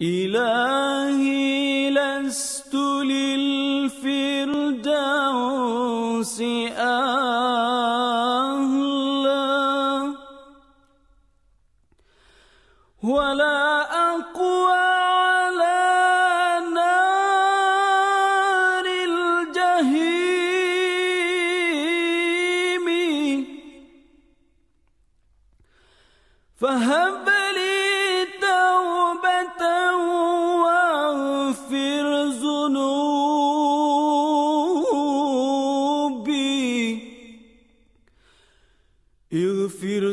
إلهي لست للفردوس أهلا ولا أقوى على نار الجحيم فهب لي توبة واغفر ذنوبي اغفر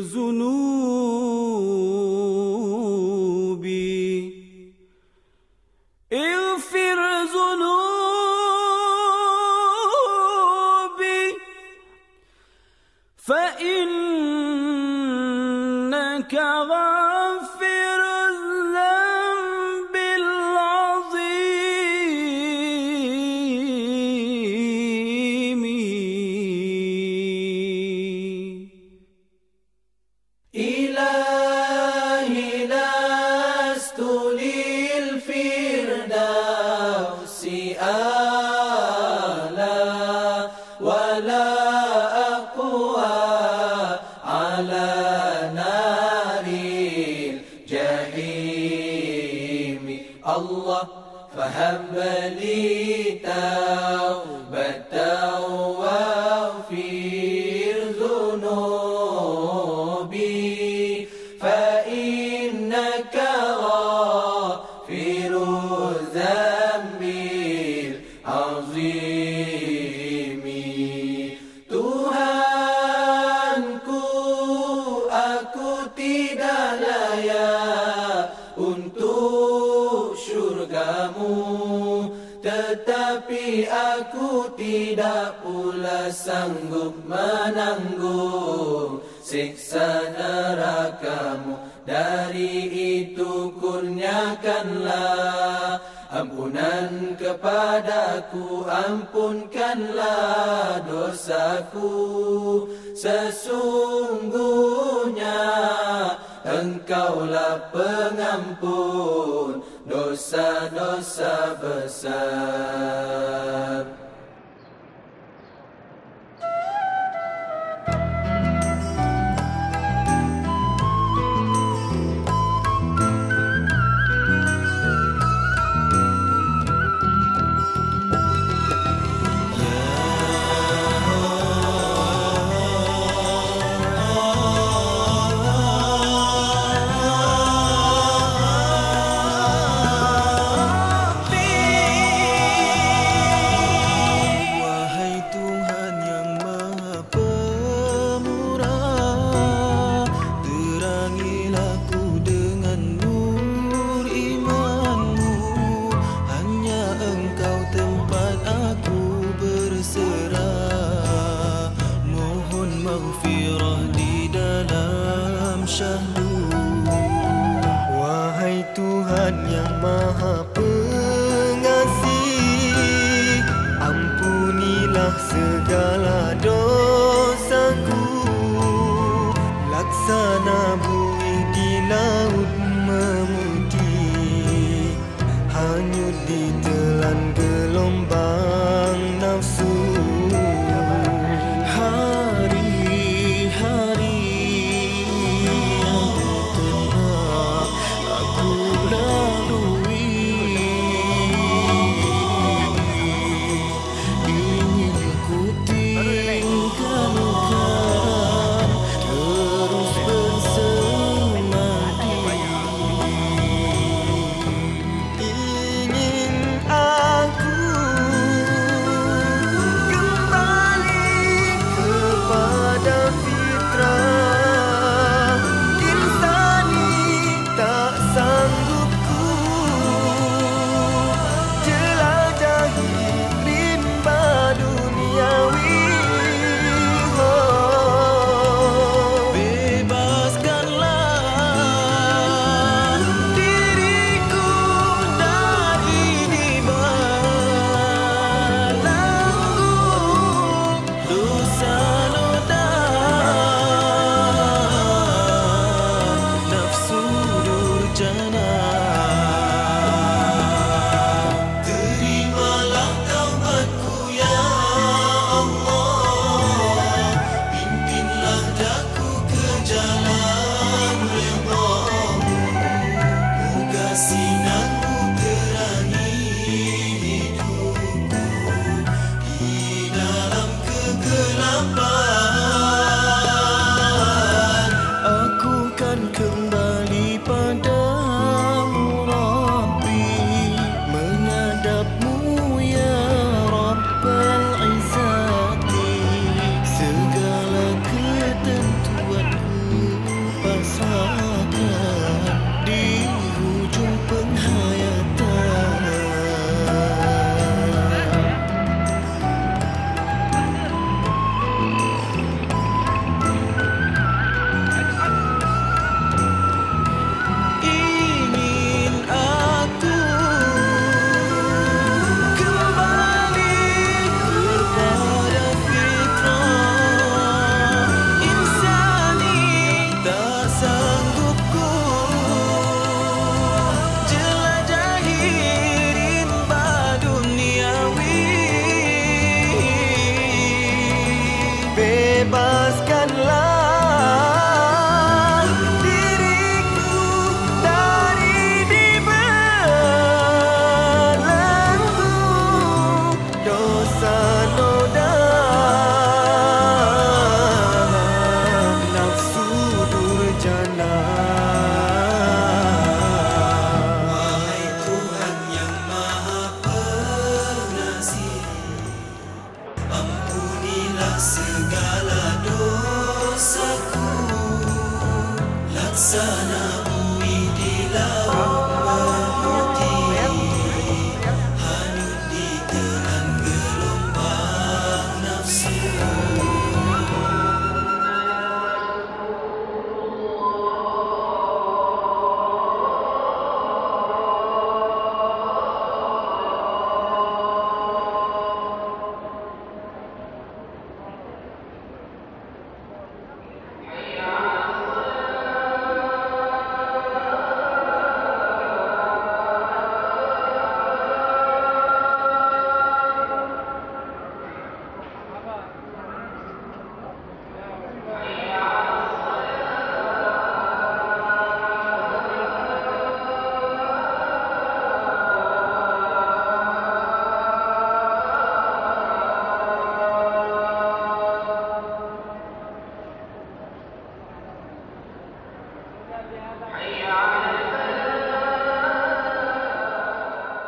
ذنوبي اغفر ذنوبي فإنك غافر الذنب العظيم إلهي لست للفردوس أعلى ولا أقوى على نار الجحيم الله فهب لي توبة واغفر ذنوبي فإنك غافر الذنب العظيم Tuhanku, aku tidak layak untuk syurgamu, tetapi aku tidak pula sanggup menanggung siksa nerakamu. Dari itu kurniakanlah ampunan kepadaku, ampunkanlah dosaku. Sesungguhnya Engkaulah pengampun dosa-dosa besar. Wahai Tuhan yang Maha Pengasih, ampunilah segala dosaku. Laksana buih di laut memutih, hanyut ditelan gelombang nafsu. Hari-hari aku lalui sinarmu terangi hidupku di dalam kegelapan. Aku kan kembali padamu Rabbi, menghadapmu ya Rabbal Izzati. Segala ketentuanku pasrahkan di hujung penghayatan. Ingin aku kembali kepada fitrah insani. Tak sanggup ku jelajahi rimba duniawi. Bebaskanlah diriku dari dibelenggu dosa noda nafsu durjana. Wahai Tuhan yang Maha Pengasih, ampunilah segala dosaku. Laksana bumi di laut berputih, hanyut di telan gelombang nafsu.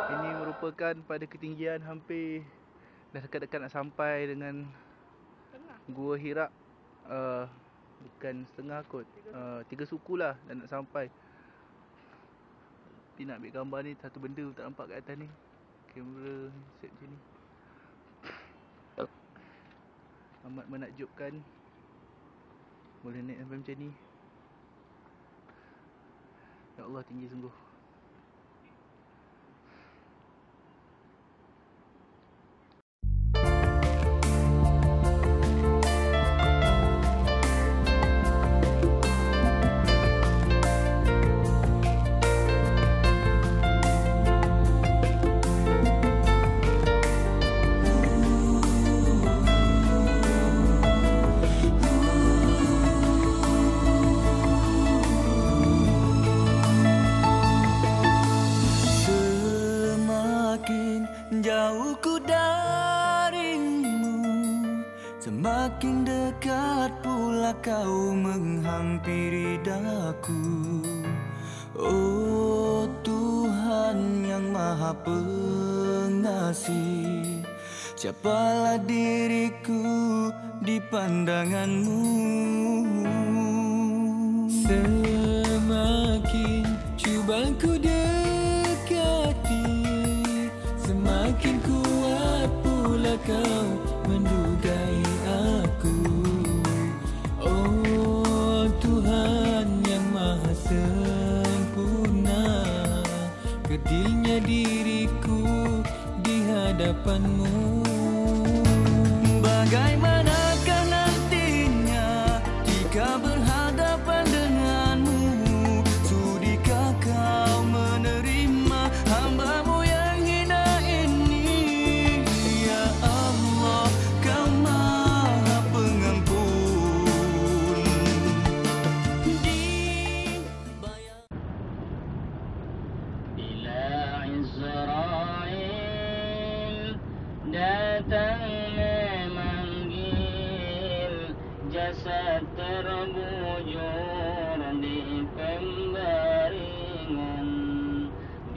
Ini merupakan pada ketinggian hampir dah dekat-dekat nak sampai dengan Gua Hira. Bukan setengah kot, 3 suku lah dah nak sampai. Tapi nak ambil gambar ni satu benda tak nampak kat atas ni. Kamera set macam ni amat menakjubkan. Boleh naik sampai macam ni. Ya Allah, tinggi sungguh. Jauh ku darimu, semakin dekat pula kau menghampiri daku. Oh Tuhan yang Maha Pengasih, siapalah diriku di pandangan-Mu. Semakin cuba ku dekati, semakin kuat pula kau mendugai aku. Oh Tuhan yang Maha Sempurna, kerdilnya diriku di hadapan-Mu. Bagaimanakah nantinya jika berhadapan denganmu? Sudikah kau menerima hamba-Mu yang hina ini? Ya Allah, Kau Maha Pengampun. Azrail datang memanggil, jasad terbujur di pembaringan.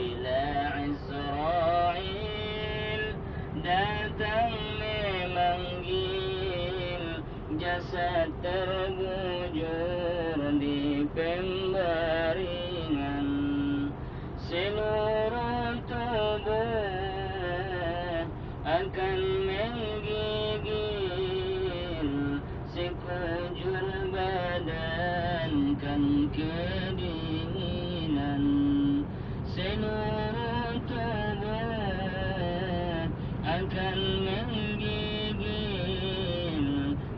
Bila Azrail datang memanggil, jasad terbujur di pembaringan. Seluruh tubuh akan menggigil, sekujur badan kan kedinginan. Seluruh tubuh akan menggigil,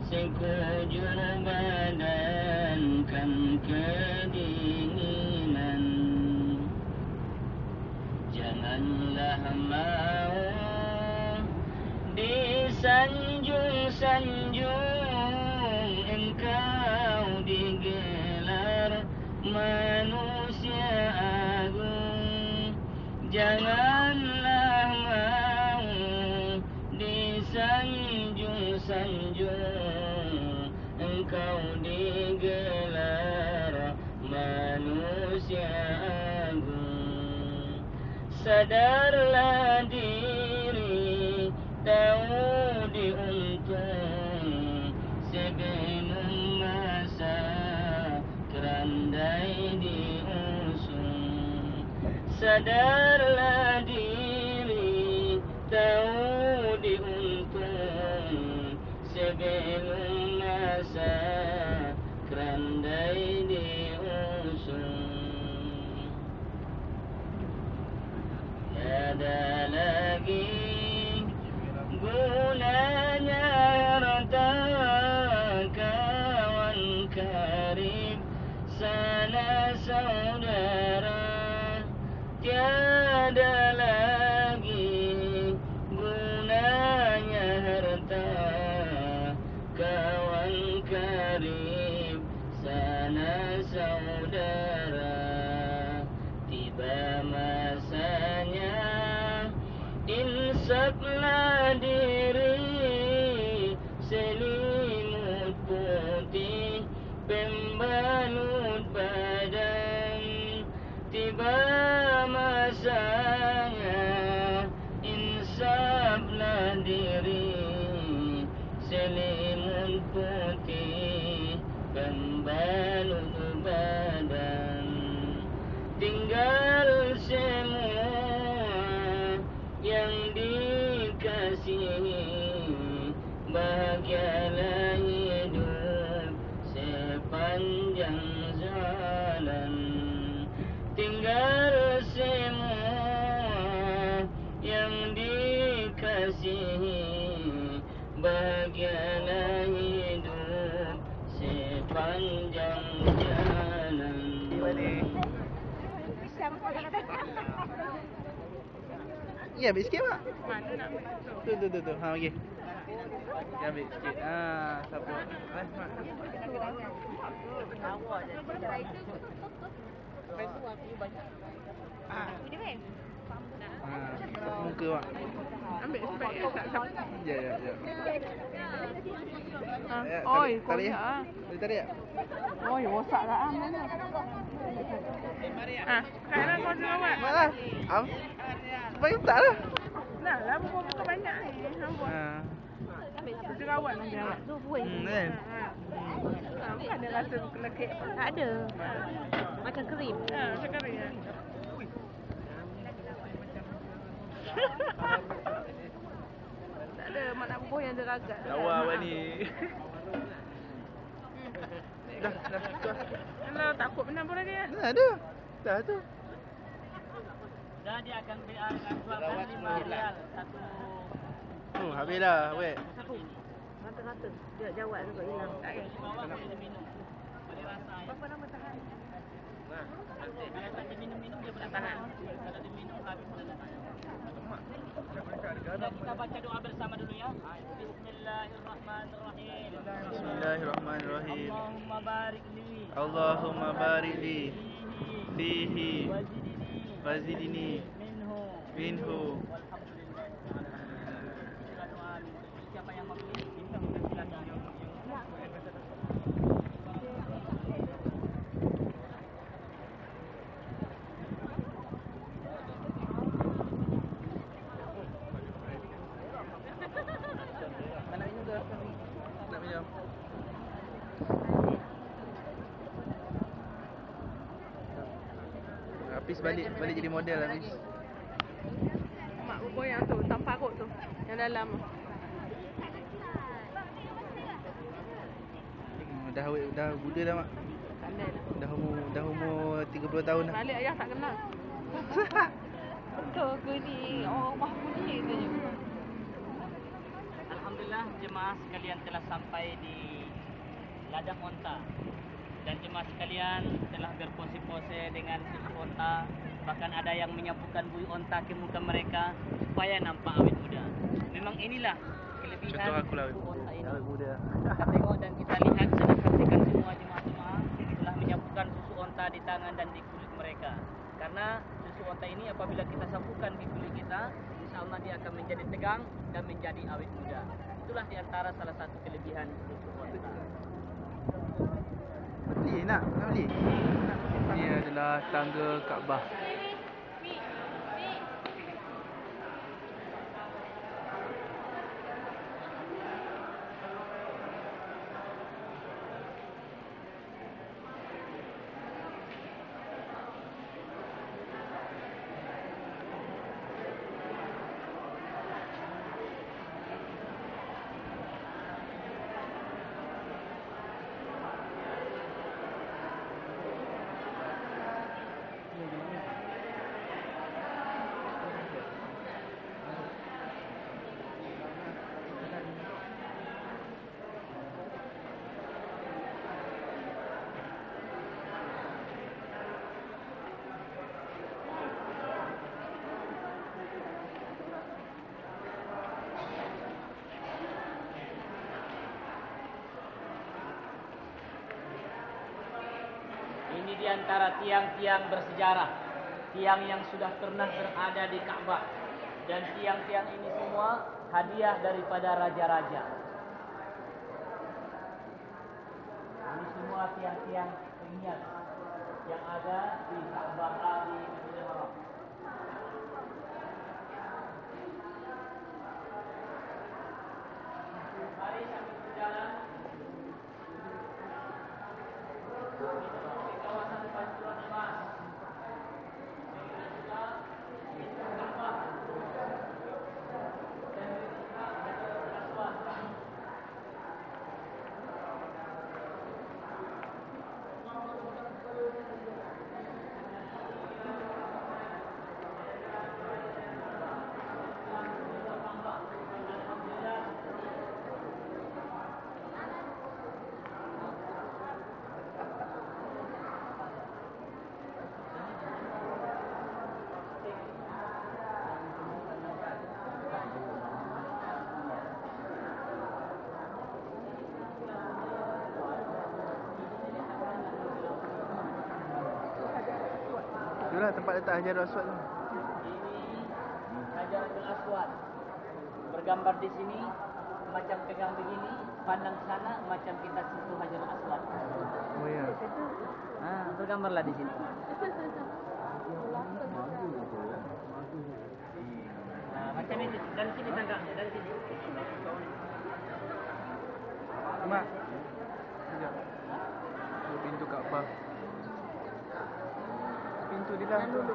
sekujur badan kan kedinginan. Janganlah mau disanjung-sanjung, engkau digelar manusia agung. Janganlah mau disanjung-sanjung, engkau digelar manusia agung. Sadarlah diri, tahu diuntung, sebelum masa kerandai diusung. Sadarlah diri, tahu diuntung, sebelum masa kerandai diusung. Tiada lagi gunanya harta, kawan karib, sanak saudara. Tiada lagi gunanya harta, kawan karib, sanak saudara. Tiba masanya insaflah diri, selimut putih pembalut badan. Tiba masanya insaflah diri, selimut putih pembalut badan. Tinggal semua yang dikasihi, bahagialah hidup sepanjang jalan. Tinggal semua yang dikasihi, bahagialah hidup sepanjang jalan. Ya, ambil sikit mak. Mana nak betul? Tu. Ha, okey. Ya, ambil sikit. Siapa? Mak. Muka mak. Ambil sebab tak siapa. Ya. Oi, tarik koyak ah. Boleh tarik tak? Oi, rosak lah mana. Sekarang kau jawab. Mak lah. Supaya tak lah. Nah, lah buka banyak ni. Jerawat nanti awak. Tu buih. Kan? Bukan dia rasa kelekek. Tak ada. Macam krim. Macam kering. Tak ada mak nak buih yang deragat. Lawa awak ni. Dah. Kalau takut benar pun lagi ya. Ada. Dah tu. Dan dia akan beri dengan $5 satu. Habis dah, weh. Rata-rata. Dia jawab sebab hilang. Bawah boleh minum. Boleh rasa. Apa nama tahan? Kalau tak diminum-minum dia boleh tahan. Kalau diminum habis boleh tahan. Dan kita baca doa bersama dulu ya. Bismillahirrahmanirrahim. Bismillahirrahmanirrahim. Allahumma barik li. Allahumma barik li fihi Wazidini. wazidni Minhu. Minho. Siapa yang memilih bintang dan silakan yang Nak minum. Hafiz balik jadi model Hafiz. Mak bergoyang tu, tanpa parut tu. Yang dalam tu. Dah Buddha dah mak. Pandai lah. Dah umur 30 tahun dah. Balik ayah tak kenal. Betul ke ni? Orang Mahmudi tu je. Alhamdulillah jemaah sekalian telah sampai di ladang onta dan jemaah sekalian telah berpose-pose dengan susu onta, bahkan ada yang menyapukan bui onta ke muka mereka supaya nampak awet muda. Memang inilah kelebihan Contoh aku lah susu onta ini. awet muda. Kita tengok dan kita lihat sedang saksikan semua jemaah-jemaah telah menyapukan susu onta di tangan dan di kulit mereka. Karena susu onta ini apabila kita sapukan di kulit kita, insya-Allah dia akan menjadi tegang dan menjadi awet muda. Itulah di antara salah satu kelebihan susu onta. Beli nak beli. Ini adalah tangga Kaabah. Ini di antara tiang-tiang bersejarah, tiang yang sudah pernah berada di Ka'bah, dan tiang-tiang ini semua hadiah daripada raja-raja. Ini semua tiang-tiang pengingat yang ada di Ka'bah di Masjidil Haram. Mari sambil berjalan. Kawasan Pancuran Emas. Itulah tempat letak Hajarul Aswad tu. Ini Hajarul Aswad. Bergambar di sini macam pegang begini, pandang ke sana macam kita sentuh Hajarul Aswad. Oh ya. Bergambarlah di sini. Nah, macam itu. Dari sini tanggapnya, dari sini. Mak. Sekejap. Itu pintu Kaabah. Pintu di dalam dulu.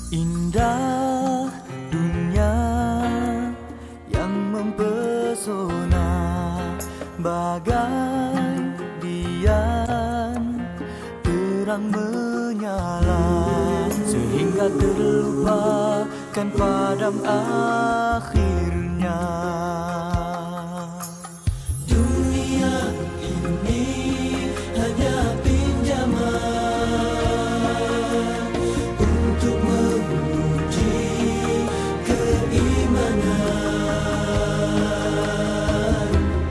Indah dunia yang mempesona, bagai dian terang menyala sehingga terlupakan padam akhirnya. Dunia ini hanya pinjaman untuk menguji keimanan.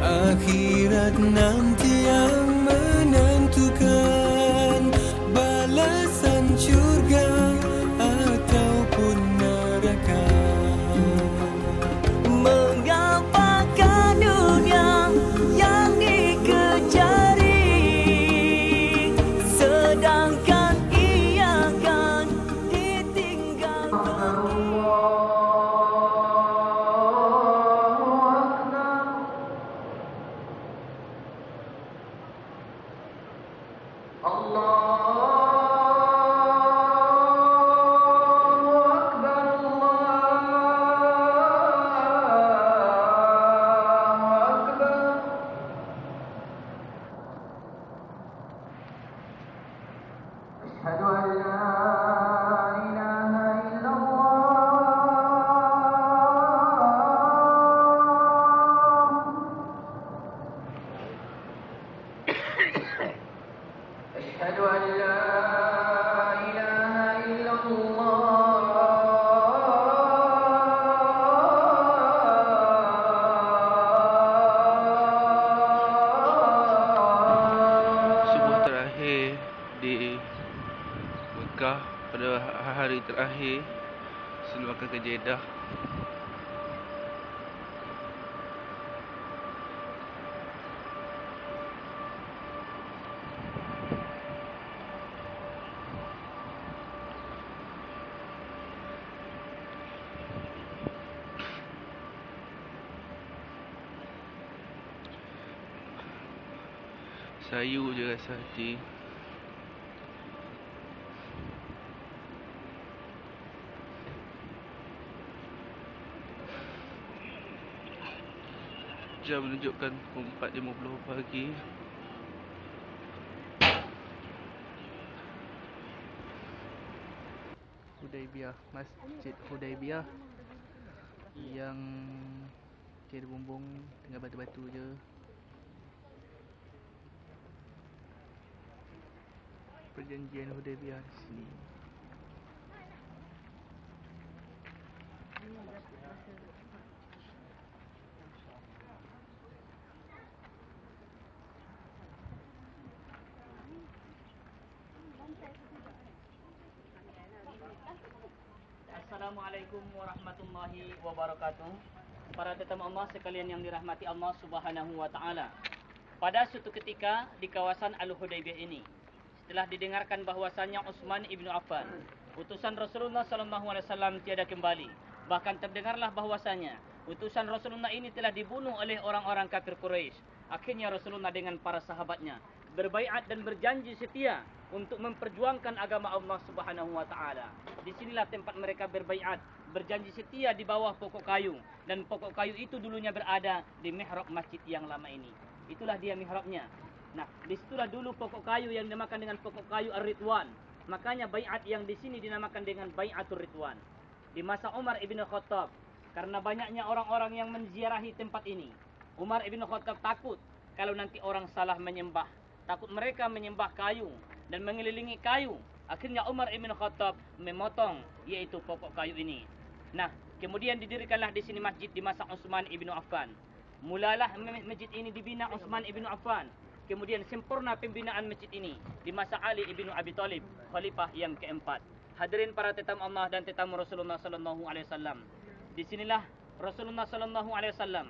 Akhirat nanti yang menentukan balasan syurga ataupun neraka. Mengapakah dunia yang dikecari, sedangkan ia kan ditinggalkan. Subuh terakhir di Mekah pada hari terakhir sebelum akan ke Jeddah. Sayu je rasa hati. Jam menunjukkan pukul 4.50 pagi. Hudaibiyah, Masjid Hudaibiyah yang tiada bumbung, tinggal batu-batu je. Perjanjian Hudaibiyah di sini. Assalamualaikum warahmatullahi wabarakatuh. Para tetamu Allah sekalian yang dirahmati Allah Subhanahu wa taala. Pada suatu ketika di kawasan Al-Hudaibiyah ini, setelah didengarkan bahwasannya Utsman ibnu Affan, utusan Rasulullah sallallahu alaihi wasallam tiada kembali, bahkan terdengarlah bahwasanya utusan Rasulullah ini telah dibunuh oleh orang-orang kafir Quraisy. Akhirnya Rasulullah dengan para sahabatnya berbaiat dan berjanji setia untuk memperjuangkan agama Allah Subhanahu wa taala. Di sinilah tempat mereka berbaiat, berjanji setia di bawah pokok kayu, dan pokok kayu itu dulunya berada di mihrab masjid yang lama ini. Itulah dia mihrabnya. Nah, disitulah dulu pokok kayu yang dinamakan dengan pokok kayu Ar-Ridwan. Makanya baiat yang di sini dinamakan dengan Baiatur Ridwan. Di masa Umar ibn Khattab, karena banyaknya orang-orang yang menziarahi tempat ini, Umar ibn Khattab takut kalau nanti orang salah menyembah. Takut mereka menyembah kayu dan mengelilingi kayu. Akhirnya Umar ibn Khattab memotong yaitu pokok kayu ini. Nah, kemudian didirikanlah di sini masjid di masa Utsman ibn Affan. Mulalah masjid ini dibina Utsman ibn Affan. Kemudian sempurna pembinaan masjid ini di masa Ali ibn Abi Thalib, khalifah yang keempat. Hadirin para tetamu Allah dan tetamu Rasulullah sallallahu alaihi wasallam. Di sinilah Rasulullah sallallahu alaihi wasallam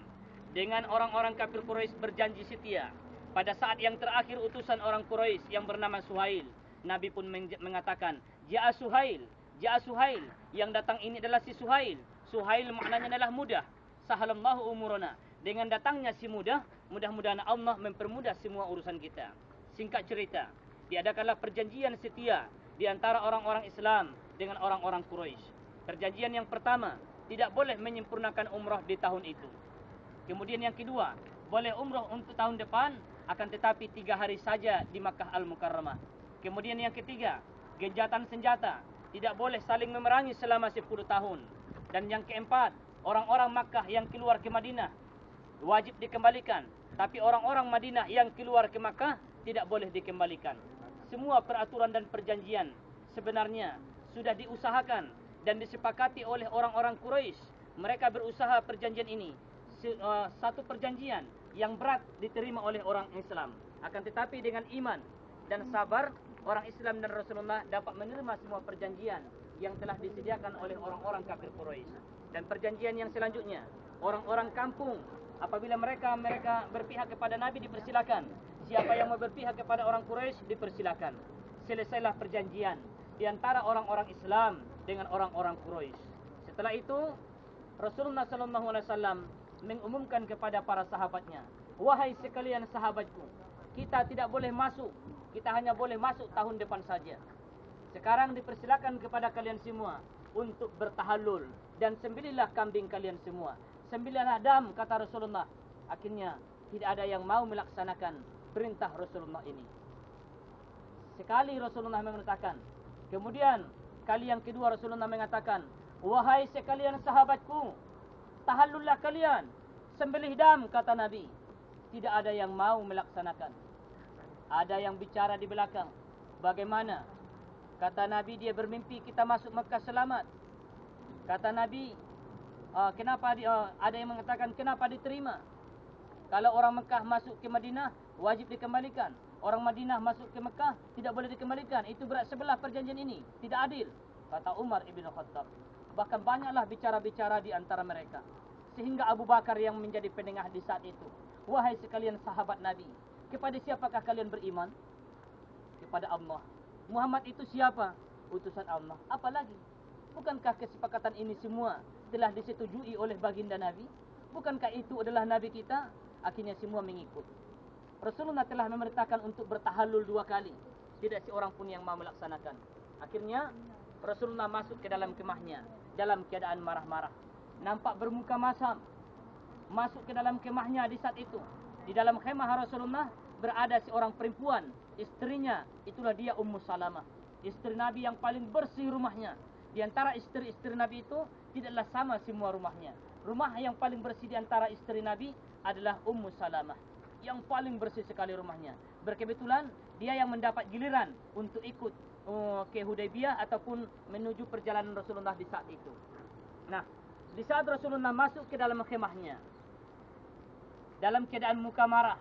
dengan orang-orang kafir Quraisy berjanji setia. Pada saat yang terakhir utusan orang Quraisy yang bernama Suhail, Nabi pun mengatakan, "Ja'a Suhail, ja'a Suhail." Yang datang ini adalah si Suhail. Suhail maknanya adalah mudah. Sahalallahu umurana. Dengan datangnya si mudah, mudah-mudahan Allah mempermudah semua urusan kita. Singkat cerita, diadakanlah perjanjian setia di antara orang-orang Islam dengan orang-orang Quraisy. Perjanjian yang pertama, tidak boleh menyempurnakan umrah di tahun itu. Kemudian yang kedua, boleh umrah untuk tahun depan, akan tetapi 3 hari saja di Makkah Al-Mukarramah. Kemudian yang ketiga, gencatan senjata. Tidak boleh saling memerangi selama 10 tahun. Dan yang keempat, orang-orang Makkah yang keluar ke Madinah wajib dikembalikan. Tapi orang-orang Madinah yang keluar ke Makkah tidak boleh dikembalikan. Semua peraturan dan perjanjian sebenarnya sudah diusahakan dan disepakati oleh orang-orang Quraisy. Mereka berusaha perjanjian ini. Satu perjanjian yang berat diterima oleh orang Islam. Akan tetapi dengan iman dan sabar, orang Islam dan Rasulullah dapat menerima semua perjanjian yang telah disediakan oleh orang-orang kafir Quraisy. Dan perjanjian yang selanjutnya, orang-orang kampung apabila mereka berpihak kepada Nabi dipersilakan. Siapa yang mau berpihak kepada orang Quraisy dipersilakan. Selesailah perjanjian di antara orang-orang Islam dengan orang-orang Quraisy. Setelah itu Rasulullah SAW mengumumkan kepada para sahabatnya, wahai sekalian sahabatku, kita tidak boleh masuk. Kita hanya boleh masuk tahun depan saja. Sekarang dipersilakan kepada kalian semua untuk bertahallul dan sembelihlah kambing kalian semua. Sembelihlah dam, kata Rasulullah. Akhirnya tidak ada yang mau melaksanakan perintah Rasulullah ini. Sekali Rasulullah mengatakan. Kemudian kali yang kedua Rasulullah mengatakan, wahai sekalian sahabatku, tahallullah kalian, sembelih dam, kata Nabi. Tidak ada yang mau melaksanakan. Ada yang bicara di belakang. Bagaimana? Kata Nabi, dia bermimpi kita masuk Mekah selamat. Kata Nabi, kenapa ada yang mengatakan kenapa diterima? Kalau orang Mekah masuk ke Madinah wajib dikembalikan. Orang Madinah masuk ke Mekah tidak boleh dikembalikan. Itu berat sebelah perjanjian ini. Tidak adil. Kata Umar ibn Khattab. Bahkan banyaklah bicara-bicara di antara mereka. Sehingga Abu Bakar yang menjadi penengah di saat itu. Wahai sekalian sahabat Nabi, kepada siapakah kalian beriman? Kepada Allah. Muhammad itu siapa? Utusan Allah. Apalagi? Bukankah kesepakatan ini semua telah disetujui oleh baginda Nabi? Bukankah itu adalah Nabi kita? Akhirnya semua mengikut. Rasulullah telah memerintahkan untuk bertahallul 2 kali. Tidak seorang pun yang mau melaksanakan. Akhirnya Rasulullah masuk ke dalam kemahnya dalam keadaan marah-marah. Nampak bermuka masam. Masuk ke dalam kemahnya di saat itu. Di dalam khemah Rasulullah berada seorang perempuan, istrinya, itulah dia Ummu Salamah. Istri Nabi yang paling bersih rumahnya. Di antara istri-istri Nabi itu tidaklah sama semua rumahnya. Rumah yang paling bersih di antara istri Nabi adalah Ummu Salamah. Yang paling bersih sekali rumahnya. Berkebetulan dia yang mendapat giliran untuk ikut ke Hudaybiyah ataupun menuju perjalanan Rasulullah di saat itu. Nah, di saat Rasulullah masuk ke dalam khemahnya dalam keadaan muka marah,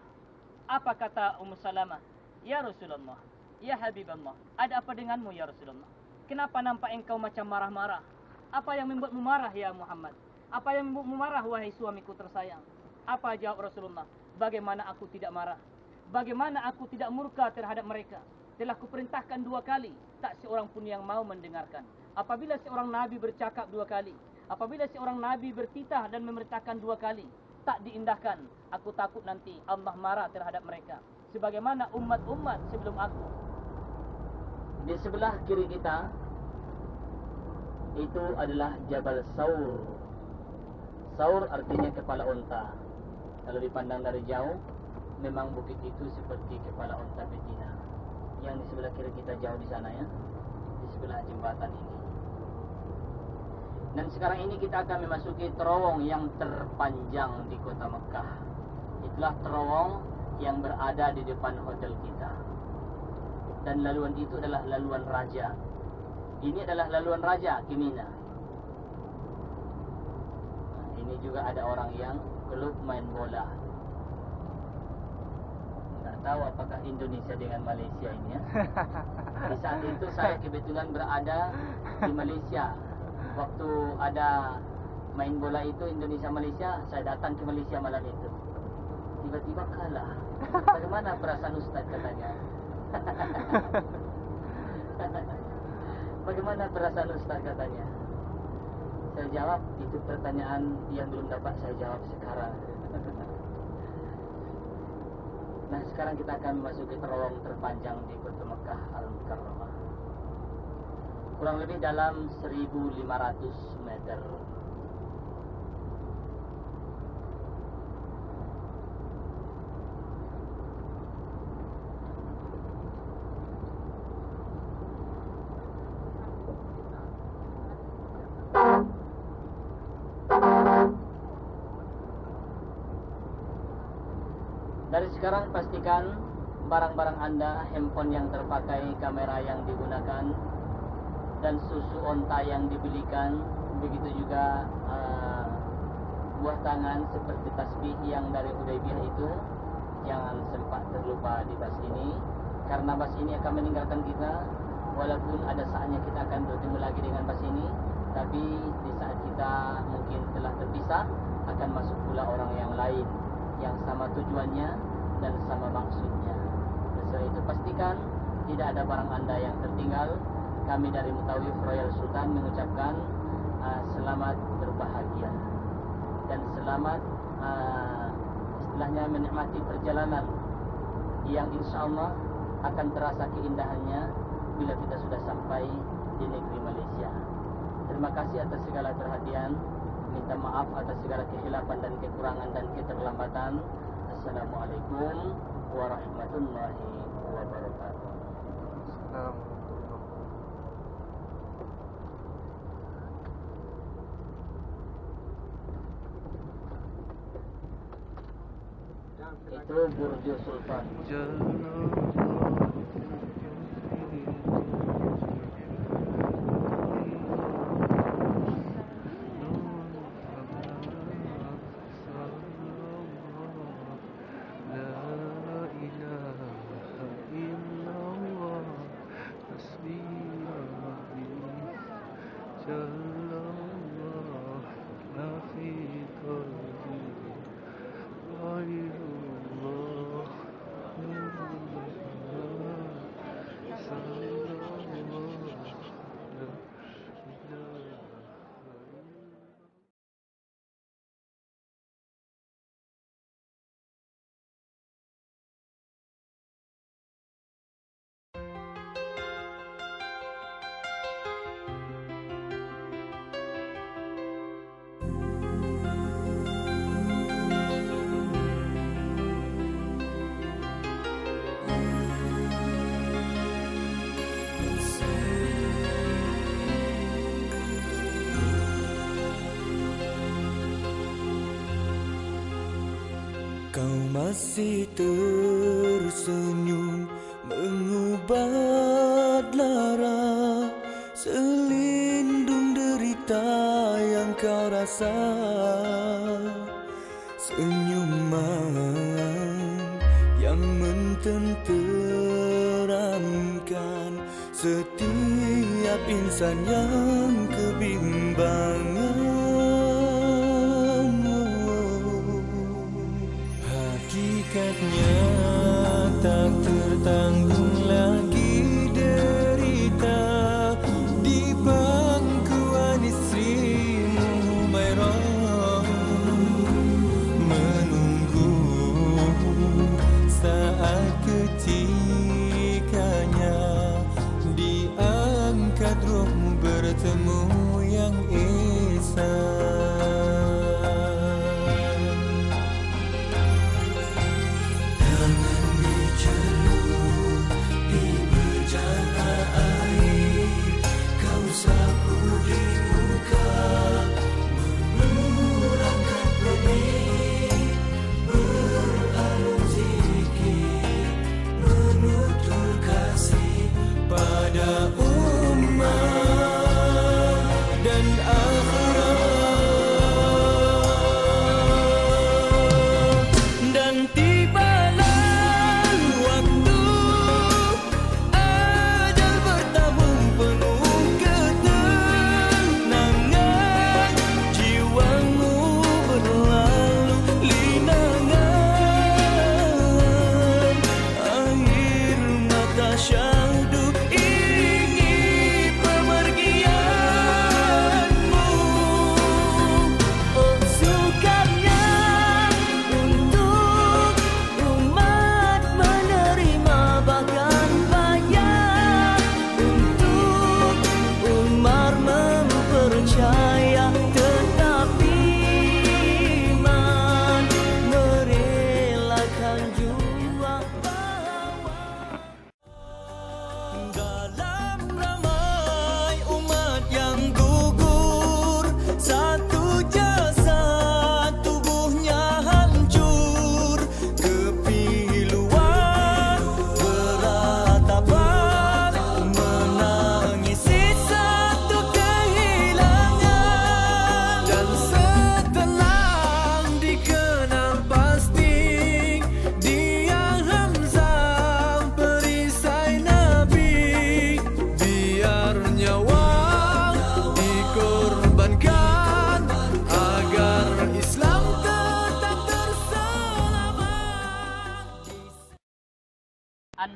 apa kata Ummu Salamah? Ya Rasulullah, ya Habibullah, ada apa denganmu ya Rasulullah? Kenapa nampak engkau macam marah-marah? Apa yang membuatmu marah ya Muhammad? Apa yang membuatmu marah wahai suamiku tersayang? Apa jawab Rasulullah? Bagaimana aku tidak marah? Bagaimana aku tidak murka terhadap mereka? Telah kuperintahkan 2 kali, tak seorang pun yang mau mendengarkan. Apabila seorang Nabi bercakap 2 kali, apabila seorang Nabi bertitah dan memerintahkan 2 kali, tak diindahkan, aku takut nanti Allah marah terhadap mereka. Sebagaimana umat-umat sebelum aku. Di sebelah kiri kita itu adalah Jabal Saur. Saur artinya kepala unta. Kalau dipandang dari jauh, memang bukit itu seperti kepala unta betina. Yang di sebelah kiri kita jauh di sana ya, di sebelah jembatan ini. Dan sekarang ini kita akan memasuki terowong yang terpanjang di kota Mekah. Itulah terowong yang berada di depan hotel kita. Dan laluan itu adalah laluan raja. Ini adalah laluan raja ke Mina. Ini juga ada orang yang klub main bola. Tak tahu apakah Indonesia dengan Malaysia ini ya. Di saat itu saya kebetulan berada di Malaysia. Waktu ada main bola itu Indonesia-Malaysia, saya datang ke Malaysia malam itu. Tiba-tiba kalah. Bagaimana perasaan Ustaz katanya? Bagaimana perasaan Ustaz katanya? Saya jawab, itu pertanyaan yang belum dapat saya jawab sekarang. Nah, sekarang kita akan memasuki terowong terpanjang di kota Mekah Al-Mukarramah. Kurang lebih dalam 1.500 meter. Dari sekarang pastikan barang-barang Anda, handphone yang terpakai, kamera yang digunakan, dan susu onta yang dibelikan, begitu juga buah tangan seperti tasbih yang dari Hudaybiyah itu, jangan sempat terlupa di bas ini, karena bas ini akan meninggalkan kita. Walaupun ada saatnya kita akan bertemu lagi dengan bas ini, tapi di saat kita mungkin telah terpisah, akan masuk pula orang yang lain yang sama tujuannya dan sama maksudnya. Setelah itu pastikan tidak ada barang Anda yang tertinggal. Kami dari Mutawif Royal Sultan mengucapkan selamat berbahagia dan selamat istilahnya menikmati perjalanan yang insyaAllah akan terasa keindahannya bila kita sudah sampai di negeri Malaysia. Terima kasih atas segala perhatian. Minta maaf atas segala kehilapan dan kekurangan dan keterlambatan. Assalamualaikum warahmatullahi wabarakatuh. Itu Burj Sultan. Kau masih tersenyum mengubat lara selindung derita yang kau rasa. Senyuman yang mententeramkan setiap insan yang kebimbangan. Hakikatnya tak tertanggung lagi derita di pangkuan istrimu Humairah, menunggu saat ketikanya diangkat rohmu bertemu yang esa. Pada umat dan akhirat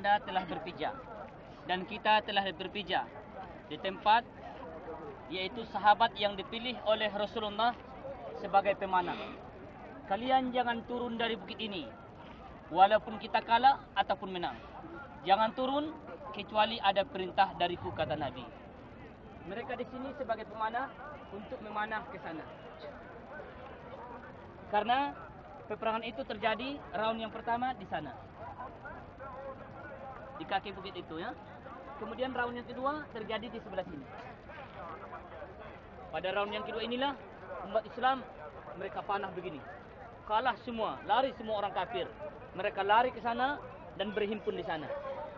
anda telah berpijak dan kita telah berpijak di tempat yaitu sahabat yang dipilih oleh Rasulullah sebagai pemanah. Kalian jangan turun dari bukit ini walaupun kita kalah ataupun menang. Jangan turun kecuali ada perintah dariku, kata Nabi. Mereka di sini sebagai pemanah untuk memanah ke sana. Karena peperangan itu terjadi round yang pertama di sana, di kaki bukit itu ya. Kemudian round yang kedua terjadi di sebelah sini. Pada round yang kedua inilah umat Islam mereka panah begini. Kalah semua, lari semua orang kafir. Mereka lari ke sana dan berhimpun di sana.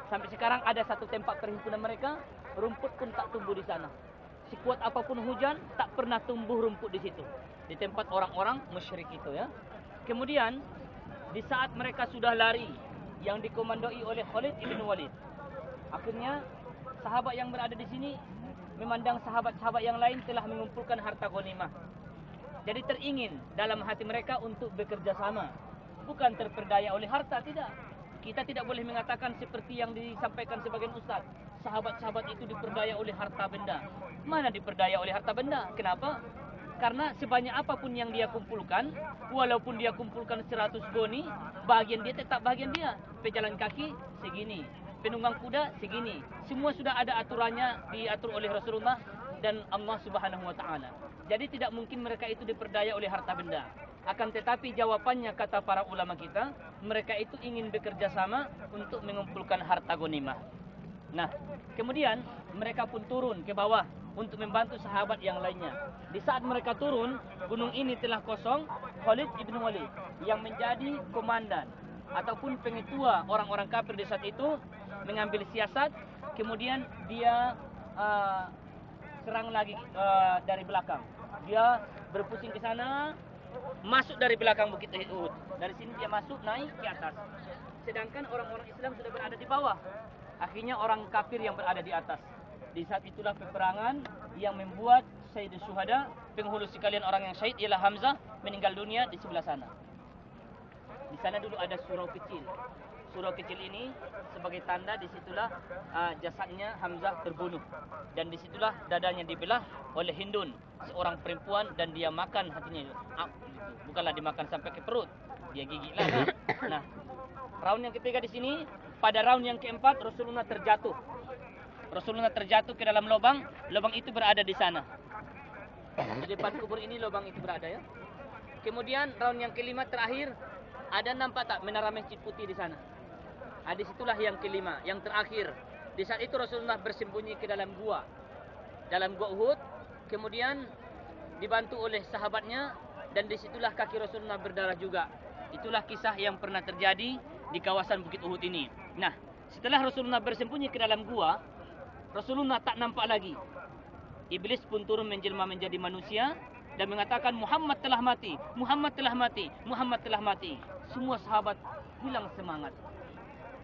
Sampai sekarang ada satu tempat perhimpunan mereka, rumput pun tak tumbuh di sana. Sekuat apapun hujan, tak pernah tumbuh rumput di situ. Di tempat orang-orang musyrik itu ya. Kemudian di saat mereka sudah lari yang dikomandoi oleh Khalid ibn Walid, akhirnya sahabat yang berada di sini memandang sahabat-sahabat yang lain telah mengumpulkan harta ghanimah. Jadi teringin dalam hati mereka untuk bekerja sama. Bukan terperdaya oleh harta, tidak. Kita tidak boleh mengatakan seperti yang disampaikan sebagian ustaz. Sahabat-sahabat itu diperdaya oleh harta benda. Mana diperdaya oleh harta benda? Kenapa? Karena sebanyak apapun yang dia kumpulkan, walaupun dia kumpulkan 100 goni, bagian dia tetap bagian dia. Pejalan kaki segini, penunggang kuda segini. Semua sudah ada aturannya, diatur oleh Rasulullah dan Allah Subhanahu wa taala. Jadi tidak mungkin mereka itu diperdaya oleh harta benda. Akan tetapi jawabannya kata para ulama kita, mereka itu ingin bekerja sama untuk mengumpulkan harta ghanimah. Nah, kemudian mereka pun turun ke bawah untuk membantu sahabat yang lainnya. Di saat mereka turun, gunung ini telah kosong. Khalid ibn Walid yang menjadi komandan ataupun pengetua orang-orang kafir di saat itu mengambil siasat, kemudian dia serang lagi dari belakang. Dia berpusing ke sana, masuk dari belakang bukit Uhud. Dari sini dia masuk naik ke atas. Sedangkan orang-orang Islam sudah berada di bawah. Akhirnya orang kafir yang berada di atas. Di saat itulah peperangan yang membuat Sayyidus Syuhada, penghulu sekalian orang yang syahid ialah Hamzah, meninggal dunia di sebelah sana. Di sana dulu ada surau kecil. Surau kecil ini sebagai tanda disitulah jasadnya Hamzah terbunuh. Dan disitulah dadanya dibelah oleh Hindun, seorang perempuan, dan dia makan hatinya. Bukanlah dimakan sampai ke perut, dia gigit lah. Nah, round yang ketiga di sini, pada round yang keempat Rasulullah terjatuh. Rasulullah terjatuh ke dalam lubang. Lubang itu berada di sana. Di depan kubur ini lubang itu berada ya. Kemudian round yang kelima terakhir, ada nampak tak menara Masjid Putih di sana? Disitulah yang kelima, yang terakhir. Di saat itu Rasulullah bersembunyi ke dalam gua Uhud. Kemudian dibantu oleh sahabatnya, dan disitulah kaki Rasulullah berdarah juga. Itulah kisah yang pernah terjadi di kawasan Bukit Uhud ini. Nah, setelah Rasulullah bersembunyi ke dalam gua, Rasulullah tak nampak lagi. Iblis pun turun menjelma menjadi manusia dan mengatakan Muhammad telah mati, Muhammad telah mati, Muhammad telah mati. Semua sahabat hilang semangat.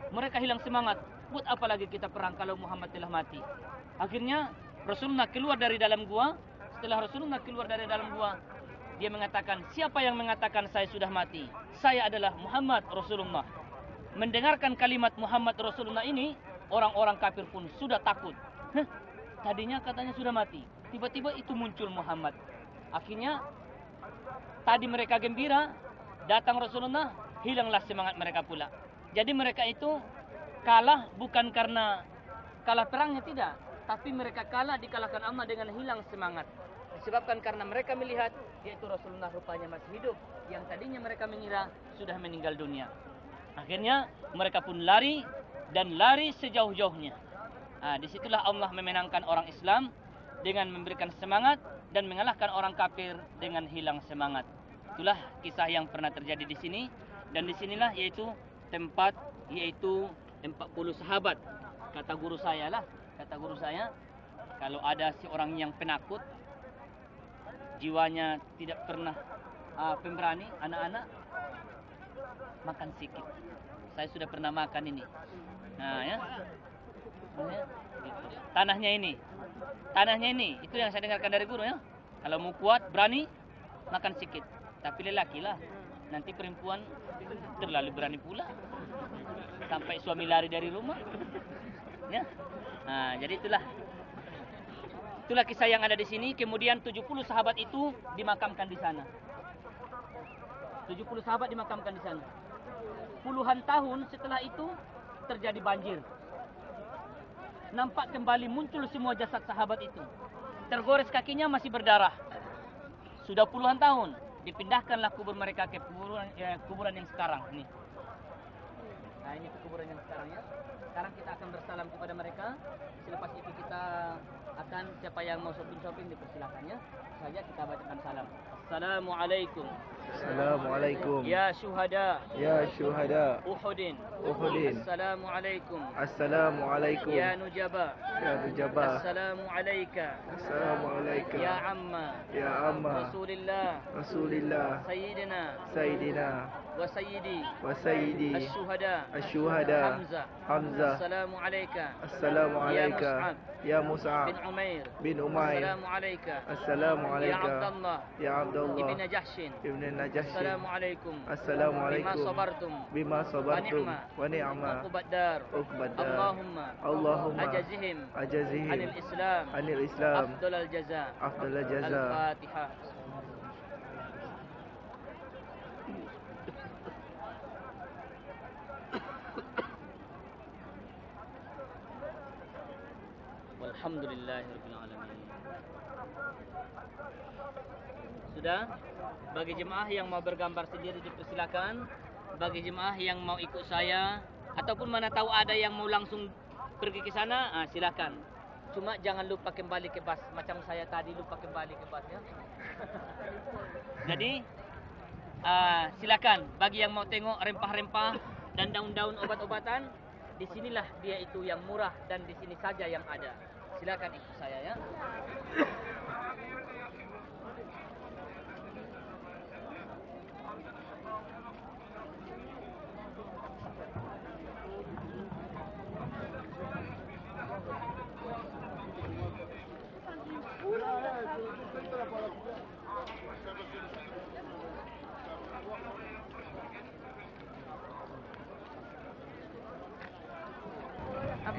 Mereka hilang semangat. Buat apa lagi kita perang kalau Muhammad telah mati? Akhirnya Rasulullah keluar dari dalam gua. Setelah Rasulullah keluar dari dalam gua, dia mengatakan, siapa yang mengatakan saya sudah mati? Saya adalah Muhammad Rasulullah. Mendengarkan kalimat Muhammad Rasulullah ini, orang-orang kafir pun sudah takut. Tadinya katanya sudah mati, tiba-tiba itu muncul Muhammad. Akhirnya tadi mereka gembira, datang Rasulullah, hilanglah semangat mereka pula. Jadi mereka itu kalah bukan karena kalah perangnya, tidak, tapi mereka kalah dikalahkan Allah dengan hilang semangat. Disebabkan karena mereka melihat yaitu Rasulullah rupanya masih hidup, yang tadinya mereka mengira sudah meninggal dunia. Akhirnya mereka pun lari dan lari sejauh-jauhnya. Disitulah Allah memenangkan orang Islam dengan memberikan semangat dan mengalahkan orang kafir dengan hilang semangat. Itulah kisah yang pernah terjadi di sini, dan disinilah yaitu tempat 40 sahabat. Kata guru saya, kalau ada seorang yang penakut, jiwanya tidak pernah pemberani, anak-anak makan sikit. Saya sudah pernah makan ini. Nah ya, tanahnya ini, itu yang saya dengarkan dari guru ya. Kalau mau kuat, berani, makan sikit. Tapi lelaki lah, nanti perempuan terlalu berani pula sampai suami lari dari rumah. Ya. Nah, jadi itulah kisah yang ada di sini. Kemudian 70 sahabat itu dimakamkan di sana. 70 sahabat dimakamkan di sana. Puluhan tahun setelah itu terjadi banjir. Nampak kembali muncul semua jasad sahabat itu. Tergores kakinya masih berdarah. Sudah puluhan tahun. Dipindahkanlah kubur mereka ke kuburan yang sekarang. Nih. Nah, ini kuburan yang sekarang ya. Sekarang kita akan bersalam kepada mereka. Selepas itu kita akan, siapa yang mau shopping dipersilakan ya. Saja kita bacakan salam. Assalamualaikum. Assalamualaikum. Ya syuhada. Ya syuhada. Uhudin. Uhudin. Assalamualaikum. Assalamualaikum. Ya nujaba. Ya nujaba. Assalamualaika. Assalamualaikum. Ya amma. Ya amma. Rasulillah. Rasulillah. Sayyidina. Sayyidina. Wa sayyidi. Wa sayyidi. Asyuhada. Asyuhada. Hamzah. Hamzah. Assalamualaika. Assalamualaikum. Ya Ya Mus'ab bin Umair. bin Umair. Assalamualaika. Assalamualaikum. Ya Abdullah. Ya Abdullah. Ibn Jahshin. Ibn Najashin. Assalamualaikum. Assalamualaikum. Bima sabartum. Bima sabartum. Wa ni'ma. Uqbaddar. Uqbaddar. Allahumma. Ajazihim. Anil Islam. Anil Islam. Afdalal jaza. Afdalal jaza. Al-Fatihah. Walhamdulillahirabbil alamin. Sudah? Bagi jemaah yang mau bergambar sendiri dipersilakan. Bagi jemaah yang mau ikut saya ataupun mana tahu ada yang mau langsung pergi ke sana, silakan. Cuma jangan lupa kembali ke bas, macam saya tadi lupa kembali ke bas ya. Jadi silakan bagi yang mau tengok rempah-rempah dan daun-daun obat-obatan, di sinilah dia itu yang murah dan di sini saja yang ada. Silakan ikut saya ya.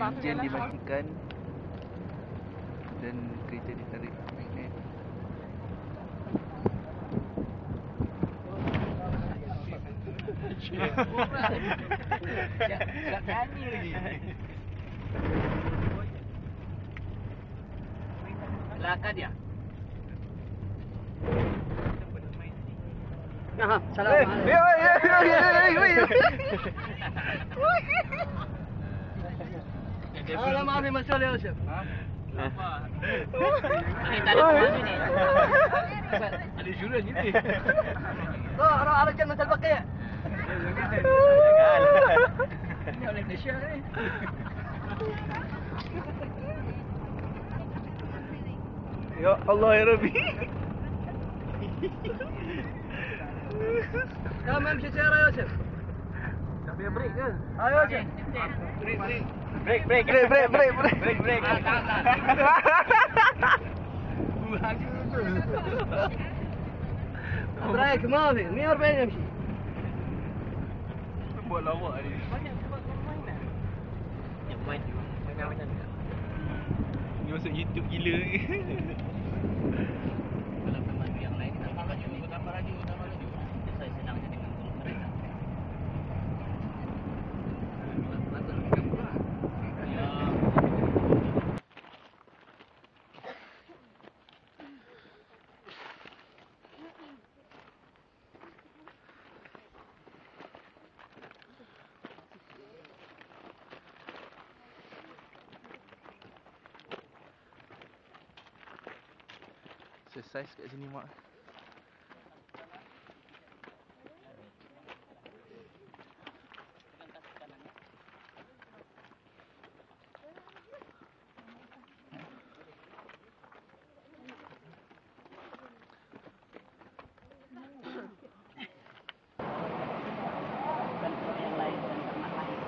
Enjin dimatikan dan kereta ditarik magnet. Siap nyanyi lagi. Silakan ya. Alah, maaf ni masalah ya, Chef. Apa? Ini tadi kemana ni? Ada juran ni. Oh, ada jangan masalah pakai ya. Ini oleh Malaysia ni. Ya Allah ya Rabbi. Kamu mesti cara ya, Chef. Tak payah break ke? Ayo, Chef. Break. Break. Break, maaf ni. Ni orang macam ni. Buat lawak ni. Yang main juga. Macam ni. Ni masuk YouTube gila ni. Kalau pemandu yang lain tambah laju. Saya senang je dengan guru mereka. Exercise kat sini mak. Yang lain dan ternak lain.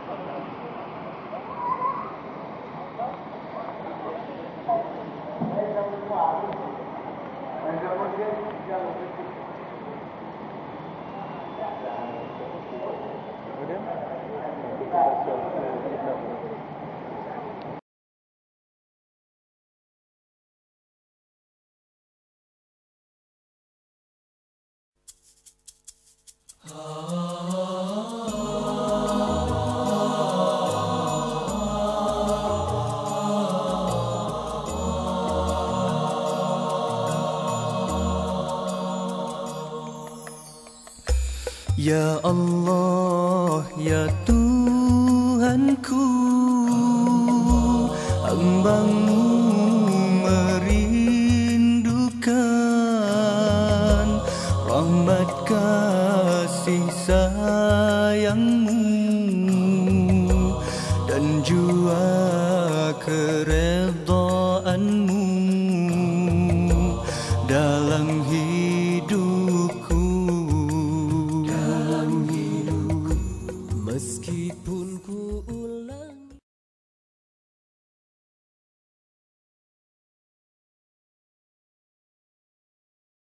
Ya Allah, ya Tuhanku, hamba-Mu merindukan rahmat kasih sayang-Mu dan jua keredaan-Mu dalam